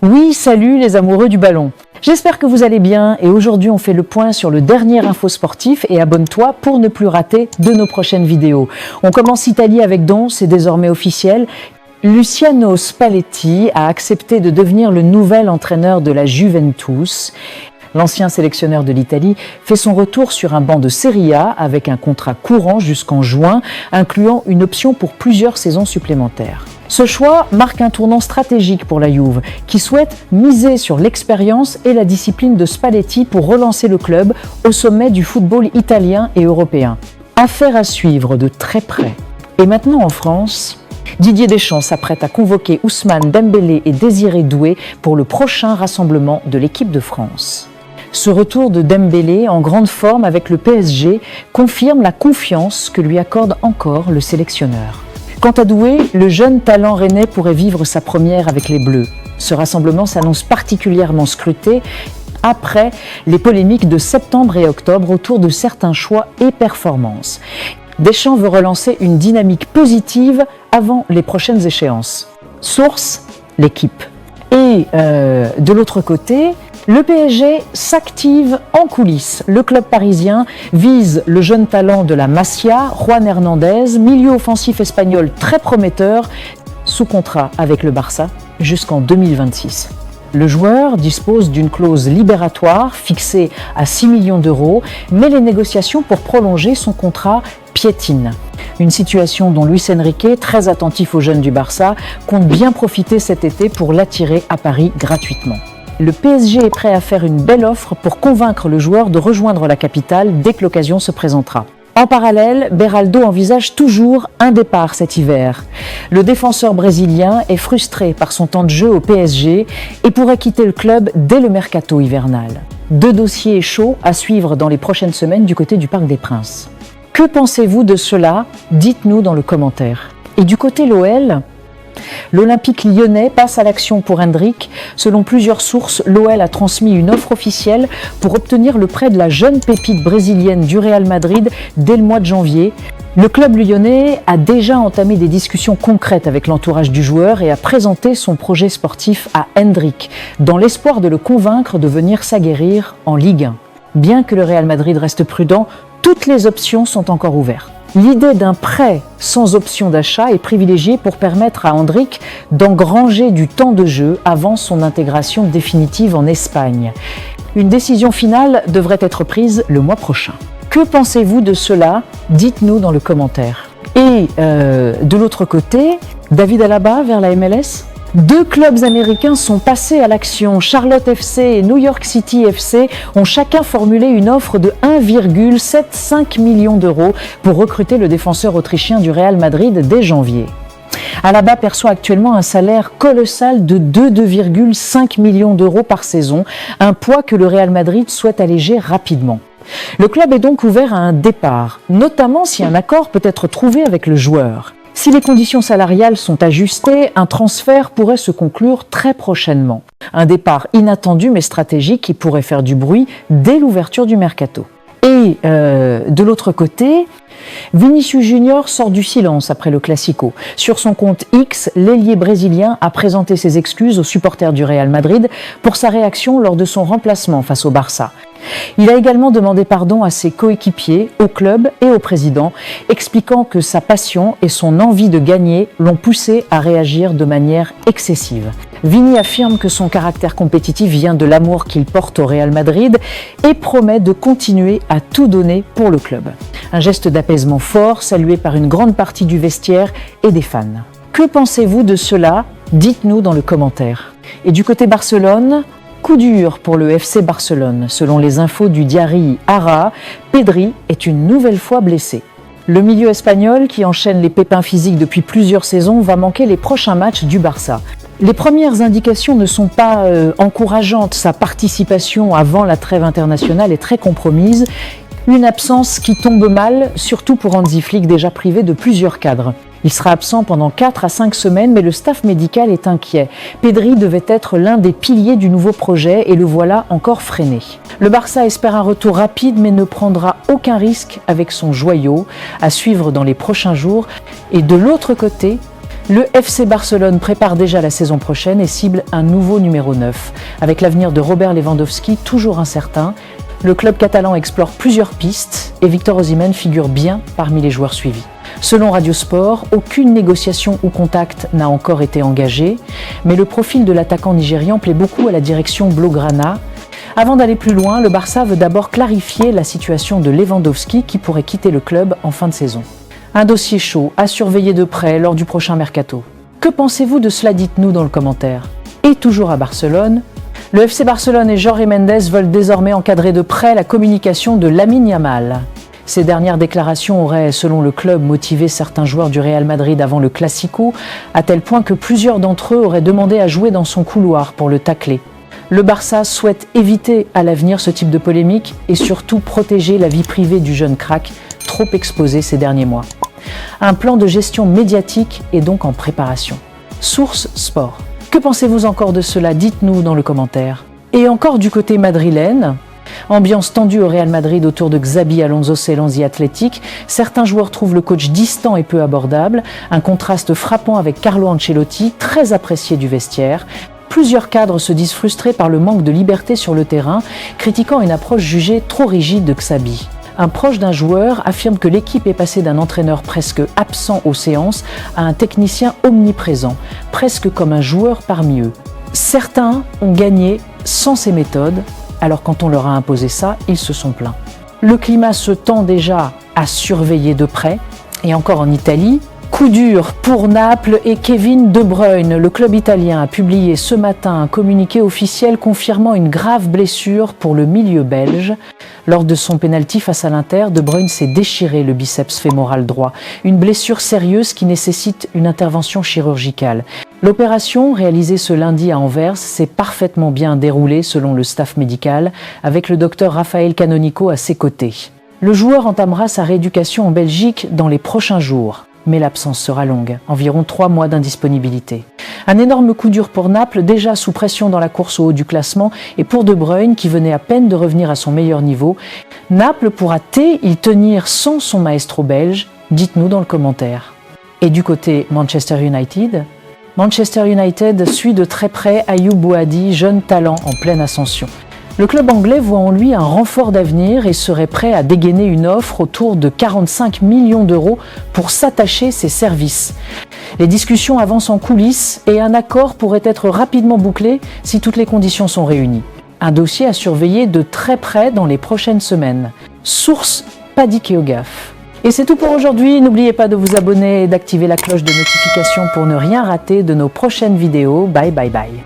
Oui, salut les amoureux du ballon. J'espère que vous allez bien et aujourd'hui on fait le point sur le dernier info sportif et abonne-toi pour ne plus rater de nos prochaines vidéos. On commence Italie avec Don, c'est désormais officiel. Luciano Spalletti a accepté de devenir le nouvel entraîneur de la Juventus. L'ancien sélectionneur de l'Italie fait son retour sur un banc de Serie A avec un contrat courant jusqu'en juin, incluant une option pour plusieurs saisons supplémentaires. Ce choix marque un tournant stratégique pour la Juve, qui souhaite miser sur l'expérience et la discipline de Spalletti pour relancer le club au sommet du football italien et européen. Affaire à suivre de très près. Et maintenant en France, Didier Deschamps s'apprête à convoquer Ousmane Dembélé et Désiré Doué pour le prochain rassemblement de l'équipe de France. Ce retour de Dembélé en grande forme avec le PSG confirme la confiance que lui accorde encore le sélectionneur. Quant à Doué, le jeune talent rennais pourrait vivre sa première avec les Bleus. Ce rassemblement s'annonce particulièrement scruté après les polémiques de septembre et octobre autour de certains choix et performances. Deschamps veut relancer une dynamique positive avant les prochaines échéances. Source, l'équipe. Et de l'autre côté, le PSG s'active en coulisses. Le club parisien vise le jeune talent de la Masia, Juan Hernandez, milieu offensif espagnol très prometteur, sous contrat avec le Barça jusqu'en 2026. Le joueur dispose d'une clause libératoire fixée à 6 millions d'euros, mais les négociations pour prolonger son contrat piétinent. Une situation dont Luis Enrique, très attentif aux jeunes du Barça, compte bien profiter cet été pour l'attirer à Paris gratuitement. Le PSG est prêt à faire une belle offre pour convaincre le joueur de rejoindre la capitale dès que l'occasion se présentera. En parallèle, Beraldo envisage toujours un départ cet hiver. Le défenseur brésilien est frustré par son temps de jeu au PSG et pourrait quitter le club dès le mercato hivernal. Deux dossiers chauds à suivre dans les prochaines semaines du côté du Parc des Princes. Que pensez-vous de cela? Dites-nous dans le commentaire. Et du côté l'OL, l'Olympique lyonnais passe à l'action pour Endrick. Selon plusieurs sources, l'OL a transmis une offre officielle pour obtenir le prêt de la jeune pépite brésilienne du Real Madrid dès le mois de janvier. Le club lyonnais a déjà entamé des discussions concrètes avec l'entourage du joueur et a présenté son projet sportif à Endrick, dans l'espoir de le convaincre de venir s'aguerrir en Ligue 1. Bien que le Real Madrid reste prudent, toutes les options sont encore ouvertes. L'idée d'un prêt sans option d'achat est privilégiée pour permettre à Endrick d'engranger du temps de jeu avant son intégration définitive en Espagne. Une décision finale devrait être prise le mois prochain. Que pensez-vous de cela? Dites-nous dans le commentaire. Et de l'autre côté, David Alaba vers la MLS? Deux clubs américains sont passés à l'action. Charlotte FC et New York City FC ont chacun formulé une offre de 1,75 million d'euros pour recruter le défenseur autrichien du Real Madrid dès janvier. Alaba perçoit actuellement un salaire colossal de 2,5 millions d'euros par saison, un poids que le Real Madrid souhaite alléger rapidement. Le club est donc ouvert à un départ, notamment si un accord peut être trouvé avec le joueur. Si les conditions salariales sont ajustées, un transfert pourrait se conclure très prochainement. Un départ inattendu mais stratégique qui pourrait faire du bruit dès l'ouverture du mercato. Et de l'autre côté, Vinicius Junior sort du silence après le Classico. Sur son compte X, l'ailier brésilien a présenté ses excuses aux supporters du Real Madrid pour sa réaction lors de son remplacement face au Barça. Il a également demandé pardon à ses coéquipiers, au club et au président, expliquant que sa passion et son envie de gagner l'ont poussé à réagir de manière excessive. Vini affirme que son caractère compétitif vient de l'amour qu'il porte au Real Madrid et promet de continuer à tout donner pour le club. Un geste d'apaisement fort, salué par une grande partie du vestiaire et des fans. Que pensez-vous de cela? Dites-nous dans le commentaire. Et du côté Barcelone, coup dur pour le FC Barcelone. Selon les infos du diary Ara, Pedri est une nouvelle fois blessé. Le milieu espagnol, qui enchaîne les pépins physiques depuis plusieurs saisons, va manquer les prochains matchs du Barça. Les premières indications ne sont pas encourageantes. Sa participation avant la trêve internationale est très compromise. Une absence qui tombe mal, surtout pour Hansi Flick, déjà privé de plusieurs cadres. Il sera absent pendant 4 à 5 semaines, mais le staff médical est inquiet. Pedri devait être l'un des piliers du nouveau projet et le voilà encore freiné. Le Barça espère un retour rapide, mais ne prendra aucun risque avec son joyau, à suivre dans les prochains jours. Et de l'autre côté, Le FC Barcelone prépare déjà la saison prochaine et cible un nouveau numéro 9. Avec l'avenir de Robert Lewandowski toujours incertain, le club catalan explore plusieurs pistes et Victor Osimhen figure bien parmi les joueurs suivis. Selon Radio Sport, aucune négociation ou contact n'a encore été engagé, mais le profil de l'attaquant nigérian plaît beaucoup à la direction Blaugrana. Avant d'aller plus loin, le Barça veut d'abord clarifier la situation de Lewandowski qui pourrait quitter le club en fin de saison. Un dossier chaud à surveiller de près lors du prochain mercato. Que pensez-vous de cela? Dites-nous dans le commentaire. Et toujours à Barcelone, le FC Barcelone et Jorge Mendes veulent désormais encadrer de près la communication de Lamine Yamal. Ces dernières déclarations auraient, selon le club, motivé certains joueurs du Real Madrid avant le Classico, à tel point que plusieurs d'entre eux auraient demandé à jouer dans son couloir pour le tacler. Le Barça souhaite éviter à l'avenir ce type de polémique et surtout protéger la vie privée du jeune crack, trop exposé ces derniers mois. Un plan de gestion médiatique est donc en préparation. Source Sport. Que pensez-vous encore de cela? Dites-nous dans le commentaire. Et encore du côté madrilène, ambiance tendue au Real Madrid autour de Xabi Alonso selon The Athletic. Certains joueurs trouvent le coach distant et peu abordable, un contraste frappant avec Carlo Ancelotti, très apprécié du vestiaire. Plusieurs cadres se disent frustrés par le manque de liberté sur le terrain, critiquant une approche jugée trop rigide de Xabi. Un proche d'un joueur affirme que l'équipe est passée d'un entraîneur presque absent aux séances à un technicien omniprésent, presque comme un joueur parmi eux. Certains ont gagné sans ces méthodes, alors quand on leur a imposé ça, ils se sont plaints. Le climat se tend déjà à surveiller de près, et encore en Italie. Coup dur pour Naples et Kevin De Bruyne. Le club italien a publié ce matin un communiqué officiel confirmant une grave blessure pour le milieu belge. Lors de son pénalty face à l'Inter, De Bruyne s'est déchiré le biceps fémoral droit. Une blessure sérieuse qui nécessite une intervention chirurgicale. L'opération, réalisée ce lundi à Anvers, s'est parfaitement bien déroulée selon le staff médical, avec le docteur Raphaël Canonico à ses côtés. Le joueur entamera sa rééducation en Belgique dans les prochains jours. Mais l'absence sera longue, environ 3 mois d'indisponibilité. Un énorme coup dur pour Naples, déjà sous pression dans la course au haut du classement, et pour De Bruyne, qui venait à peine de revenir à son meilleur niveau. Naples pourra-t-il y tenir sans son maestro belge? Dites-nous dans le commentaire. Et du côté Manchester United? Manchester United suit de très près Ayoub Boadi, jeune talent en pleine ascension. Le club anglais voit en lui un renfort d'avenir et serait prêt à dégainer une offre autour de 45 millions d'euros pour s'attacher ses services. Les discussions avancent en coulisses et un accord pourrait être rapidement bouclé si toutes les conditions sont réunies. Un dossier à surveiller de très près dans les prochaines semaines. Source Paddy Keogaf. Et c'est tout pour aujourd'hui. N'oubliez pas de vous abonner et d'activer la cloche de notification pour ne rien rater de nos prochaines vidéos. Bye bye bye.